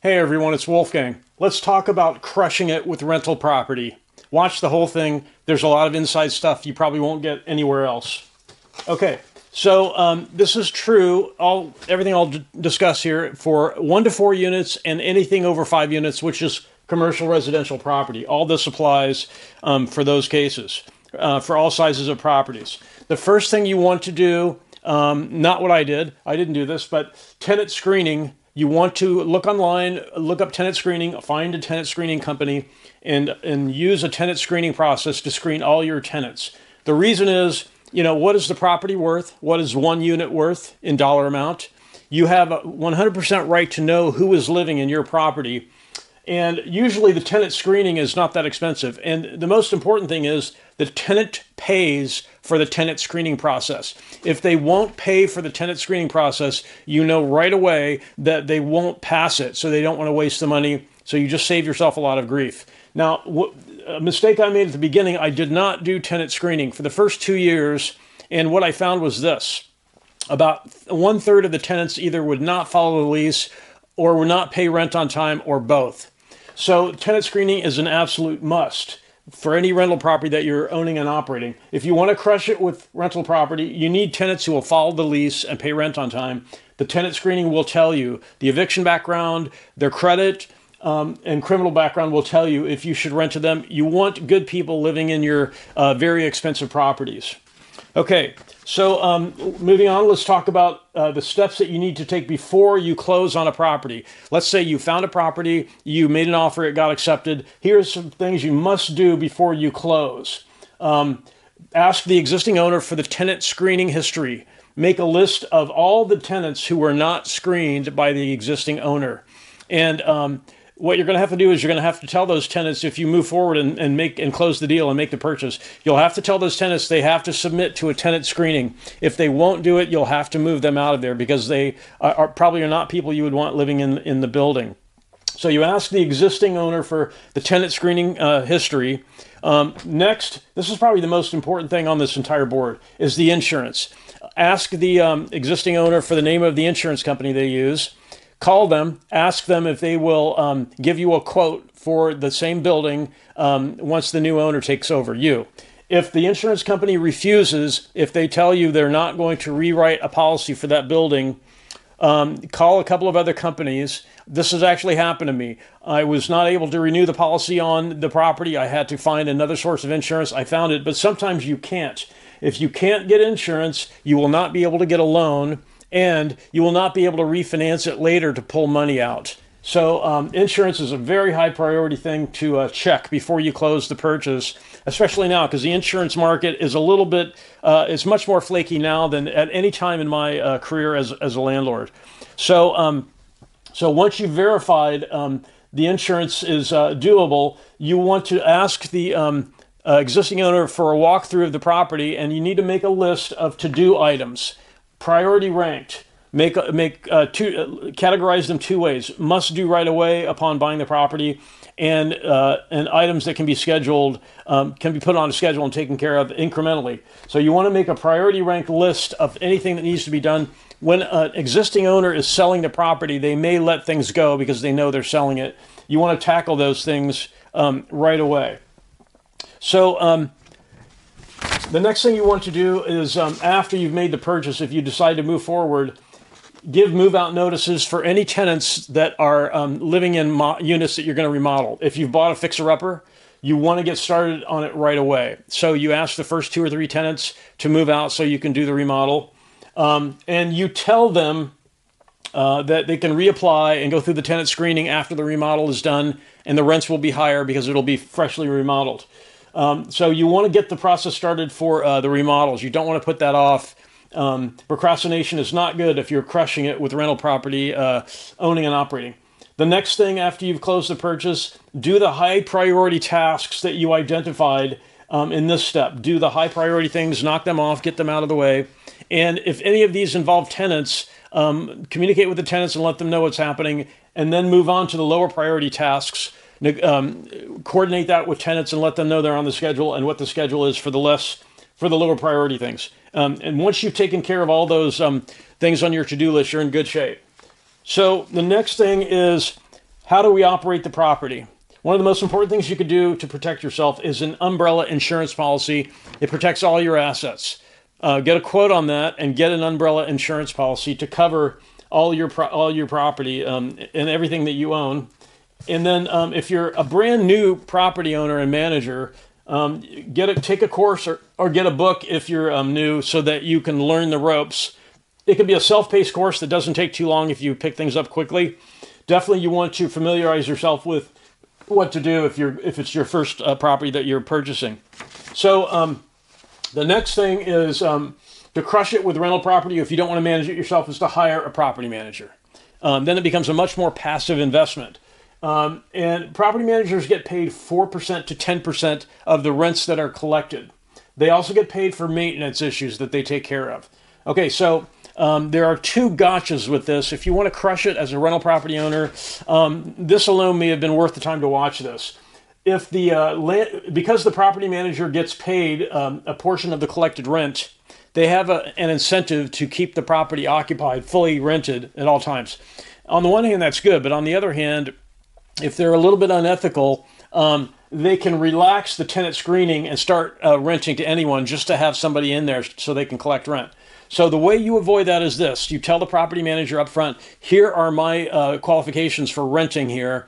Hey everyone, it's Wolfgang. Let's talk about crushing it with rental property. Watch the whole thing. There's a lot of inside stuff you probably won't get anywhere else. Okay, so this is true, everything I'll discuss here for 1 to 4 units and anything over 5 units, which is commercial residential property. All this applies for those cases, for all sizes of properties. The first thing you want to do, not what I didn't do this, but tenant screening. You want to look online, look up tenant screening, find a tenant screening company, and use a tenant screening process to screen all your tenants. The reason is, what is the property worth? What is 1 unit worth in dollar amount? You have a 100% right to know who is living in your property. And usually the tenant screening is not that expensive. And the most important thing is the tenant pays for the tenant screening process. If they won't pay for the tenant screening process, you know right away that they won't pass it. So they don't want to waste the money. So you just save yourself a lot of grief. Now, a mistake I made at the beginning, I did not do tenant screening for the first 2 years. And what I found was this: about 1/3 of the tenants either would not follow the lease or would not pay rent on time, or both. So tenant screening is an absolute must for any rental property that you're owning and operating. If you want to crush it with rental property, you need tenants who will follow the lease and pay rent on time. The tenant screening will tell you the eviction background, their credit, and criminal background will tell you if you should rent to them. You want good people living in your very expensive properties. Okay, so moving on, let's talk about the steps that you need to take before you close on a property. Let's say you found a property, you made an offer, it got accepted. Here's some things you must do before you close. Ask the existing owner for the tenant screening history. Make a list of all the tenants who were not screened by the existing owner. And what you're going to have to do is you're going to have to tell those tenants, if you move forward and close the deal and make the purchase, you'll have to tell those tenants they have to submit to a tenant screening. If they won't do it, you'll have to move them out of there because they are probably not people you would want living in the building. So you ask the existing owner for the tenant screening history. Next, this is probably the most important thing on this entire board, is the insurance. Ask the existing owner for the name of the insurance company they use. Call them, ask them if they will give you a quote for the same building once the new owner takes over you. If the insurance company refuses, if they tell you they're not going to rewrite a policy for that building, call a couple of other companies. This has actually happened to me. I was not able to renew the policy on the property. I had to find another source of insurance. I found it, but sometimes you can't. If you can't get insurance, you will not be able to get a loan, and you will not be able to refinance it later to pull money out. So insurance is a very high priority thing to check before you close the purchase, especially now because the insurance market is a little bit, it's much more flaky now than at any time in my career as a landlord. So, so once you've verified the insurance is doable, you want to ask the existing owner for a walkthrough of the property, and you need to make a list of to-do items. Priority ranked. Categorize them 2 ways: must do right away upon buying the property, and items that can be scheduled, can be put on a schedule and taken care of incrementally. So you want to make a priority ranked list of anything that needs to be done. When an existing owner is selling the property, they may let things go because they know they're selling it. You want to tackle those things right away. So the next thing you want to do is, after you've made the purchase, if you decide to move forward, give move-out notices for any tenants that are living in units that you're going to remodel. If you've bought a fixer-upper, you want to get started on it right away. So you ask the first 2 or 3 tenants to move out so you can do the remodel. And you tell them that they can reapply and go through the tenant screening after the remodel is done, and the rents will be higher because it'll be freshly remodeled. So you want to get the process started for the remodels. You don't want to put that off. Procrastination is not good if you're crushing it with rental property, owning and operating. The next thing after you've closed the purchase, do the high priority tasks that you identified in this step. Do the high priority things, knock them off, get them out of the way. And if any of these involve tenants, communicate with the tenants and let them know what's happening, and then move on to the lower priority tasks. Coordinate that with tenants and let them know they're on the schedule and what the schedule is for the lower priority things. And once you've taken care of all those things on your to-do list, you're in good shape. So the next thing is how do we operate the property? One of the most important things you could do to protect yourself is an umbrella insurance policy. It protects all your assets. Get a quote on that and get an umbrella insurance policy to cover all your property and everything that you own. And then if you're a brand new property owner and manager, take a course or get a book if you're new so that you can learn the ropes. It could be a self-paced course that doesn't take too long if you pick things up quickly. Definitely you want to familiarize yourself with what to do if it's your first property that you're purchasing. So the next thing is to crush it with rental property. If you don't want to manage it yourself, is to hire a property manager. Then it becomes a much more passive investment. And property managers get paid 4% to 10% of the rents that are collected. They also get paid for maintenance issues that they take care of. Okay, so there are two gotchas with this. If you want to crush it as a rental property owner, this alone may have been worth the time to watch this. If because the property manager gets paid a portion of the collected rent, they have an incentive to keep the property occupied, fully rented at all times. On the one hand, that's good, but on the other hand, if they're a little bit unethical, they can relax the tenant screening and start renting to anyone just to have somebody in there so they can collect rent. So the way you avoid that is this. You tell the property manager up front, here are my qualifications for renting here.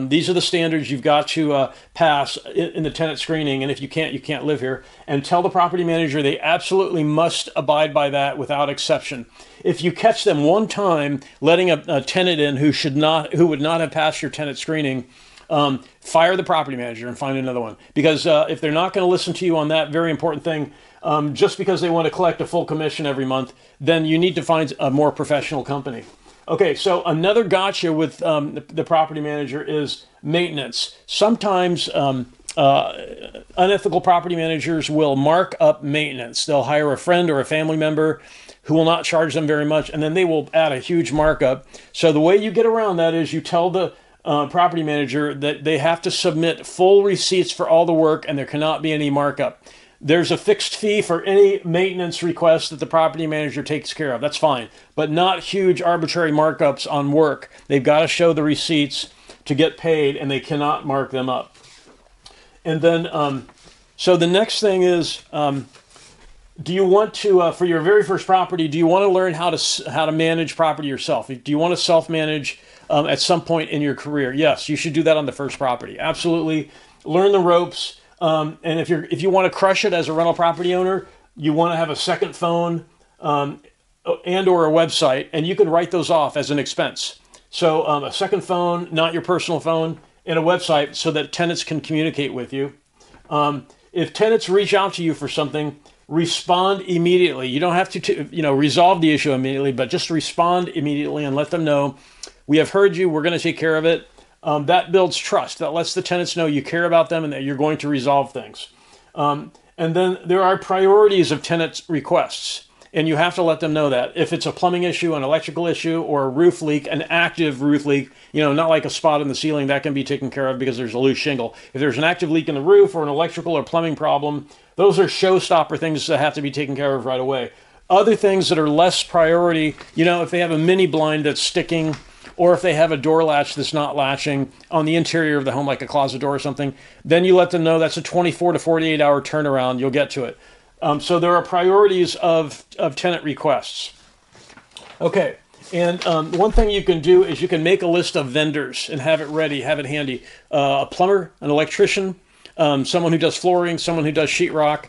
These are the standards you've got to pass in the tenant screening, and if you can't live here. And tell the property manager they absolutely must abide by that without exception. If you catch them one time letting a tenant in who would not have passed your tenant screening, fire the property manager and find another one. Because if they're not going to listen to you on that very important thing, just because they want to collect a full commission every month, then you need to find a more professional company. Okay, so another gotcha with the property manager is maintenance. Sometimes unethical property managers will mark up maintenance. They'll hire a friend or a family member who will not charge them very much, and then they will add a huge markup. So the way you get around that is you tell the property manager that they have to submit full receipts for all the work and there cannot be any markup. There's a fixed fee for any maintenance request that the property manager takes care of. That's fine, but not huge arbitrary markups on work. They've got to show the receipts to get paid and they cannot mark them up. And then, so the next thing is, do you want to, for your very first property, do you want to learn how to manage property yourself? Do you want to self-manage at some point in your career? Yes, you should do that on the first property. Absolutely. Learn the ropes. And if you want to crush it as a rental property owner, you want to have a second phone and or a website, and you can write those off as an expense. So a second phone, not your personal phone, and a website so that tenants can communicate with you. If tenants reach out to you for something, respond immediately. You don't have to resolve the issue immediately, but just respond immediately and let them know, we have heard you, we're going to take care of it. That builds trust. That lets the tenants know you care about them and that you're going to resolve things. And then there are priorities of tenants' requests, and you have to let them know that. If it's a plumbing issue, an electrical issue, or a roof leak, an active roof leak, not like a spot in the ceiling, that can be taken care of because there's a loose shingle. If there's an active leak in the roof or an electrical or plumbing problem, those are showstopper things that have to be taken care of right away. Other things that are less priority, if they have a mini blind that's sticking, or if they have a door latch that's not latching on the interior of the home, like a closet door or something, then you let them know that's a 24 to 48 hour turnaround. You'll get to it. So there are priorities of tenant requests. Okay, and one thing you can do is you can make a list of vendors and have it ready, have it handy. A plumber, an electrician, someone who does flooring, someone who does sheetrock.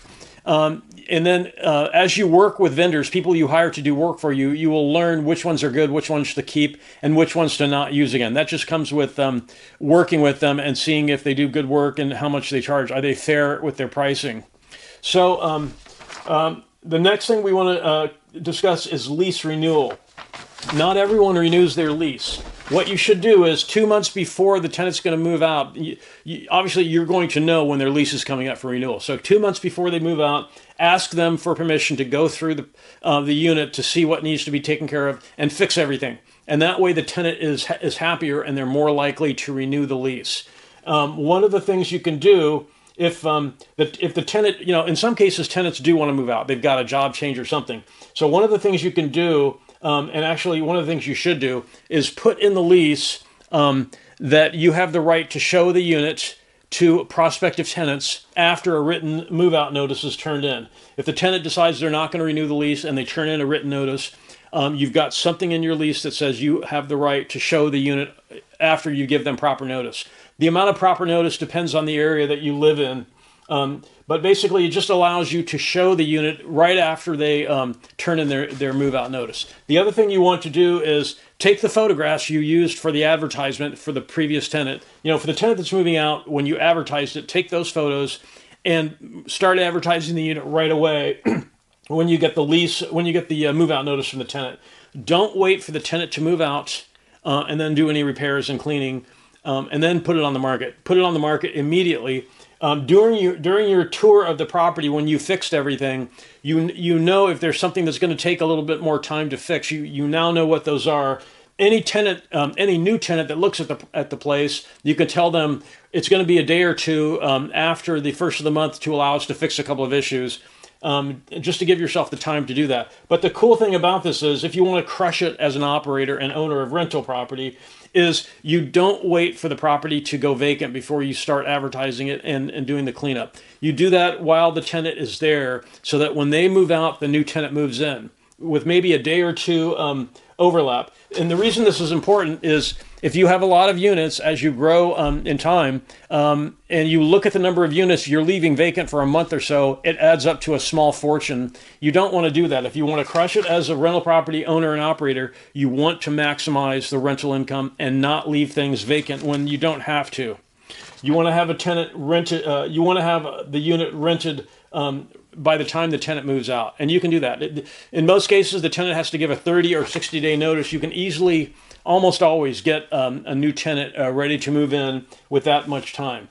And then as you work with vendors, people you hire to do work for you, you will learn which ones are good, which ones to keep, and which ones to not use again. That just comes with working with them and seeing if they do good work and how much they charge. Are they fair with their pricing? So the next thing we want to discuss is lease renewal. Not everyone renews their lease. What you should do is 2 months before the tenant's going to move out, obviously you're going to know when their lease is coming up for renewal. So 2 months before they move out, ask them for permission to go through the unit to see what needs to be taken care of and fix everything. And that way the tenant is happier and they're more likely to renew the lease. One of the things you can do if the tenant, in some cases tenants do want to move out. They've got a job change or something. So one of the things you can do, and actually one of the things you should do, is put in the lease that you have the right to show the unit to prospective tenants after a written move-out notice is turned in. If the tenant decides they're not going to renew the lease and they turn in a written notice, you've got something in your lease that says you have the right to show the unit after you give them proper notice. The amount of proper notice depends on the area that you live in. But basically, it just allows you to show the unit right after they turn in their move-out notice. The other thing you want to do is take the photographs you used for the advertisement for the previous tenant. You know, for the tenant that's moving out, when you advertised it, take those photos and start advertising the unit right away when you get the move-out notice from the tenant. Don't wait for the tenant to move out and then do any repairs and cleaning and then put it on the market. Put it on the market immediately. During your tour of the property, when you fixed everything, you know if there's something that's going to take a little bit more time to fix. You now know what those are. Any tenant, any new tenant that looks at the place, you can tell them it's going to be a day or two after the first of the month to allow us to fix a couple of issues. Just to give yourself the time to do that. But the cool thing about this is, if you want to crush it as an operator and owner of rental property, is you don't wait for the property to go vacant before you start advertising it and doing the cleanup. You do that while the tenant is there, so that when they move out, the new tenant moves in with maybe a day or two overlap. And the reason this is important is, if you have a lot of units as you grow in time, and you look at the number of units you're leaving vacant for a month or so, it adds up to a small fortune. You don't want to do that. If you want to crush it as a rental property owner and operator, you want to maximize the rental income and not leave things vacant when you don't have to. You want to have a tenant rented. You want to have the unit rented by the time the tenant moves out, and you can do that. In most cases, the tenant has to give a 30 or 60-day notice. You can easily, almost always, get a new tenant ready to move in with that much time.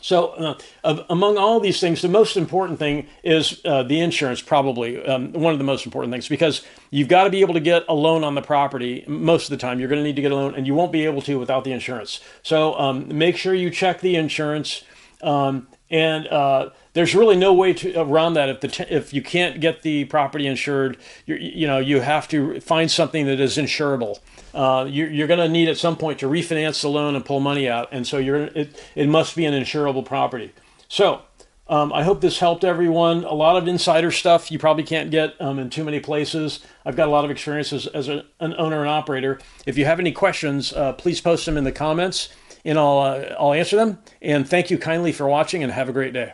So among all these things, the most important thing is the insurance, probably one of the most important things, because you've got to be able to get a loan on the property. Most of the time, you're going to need to get a loan, and you won't be able to without the insurance. So make sure you check the insurance. There's really no way around that. If you can't get the property insured, you have to find something that is insurable. You're going to need at some point to refinance the loan and pull money out, and so it must be an insurable property. So I hope this helped everyone. A lot of insider stuff you probably can't get in too many places. I've got a lot of experience as an owner and operator. If you have any questions, please post them in the comments, and I'll answer them. And thank you kindly for watching, and have a great day.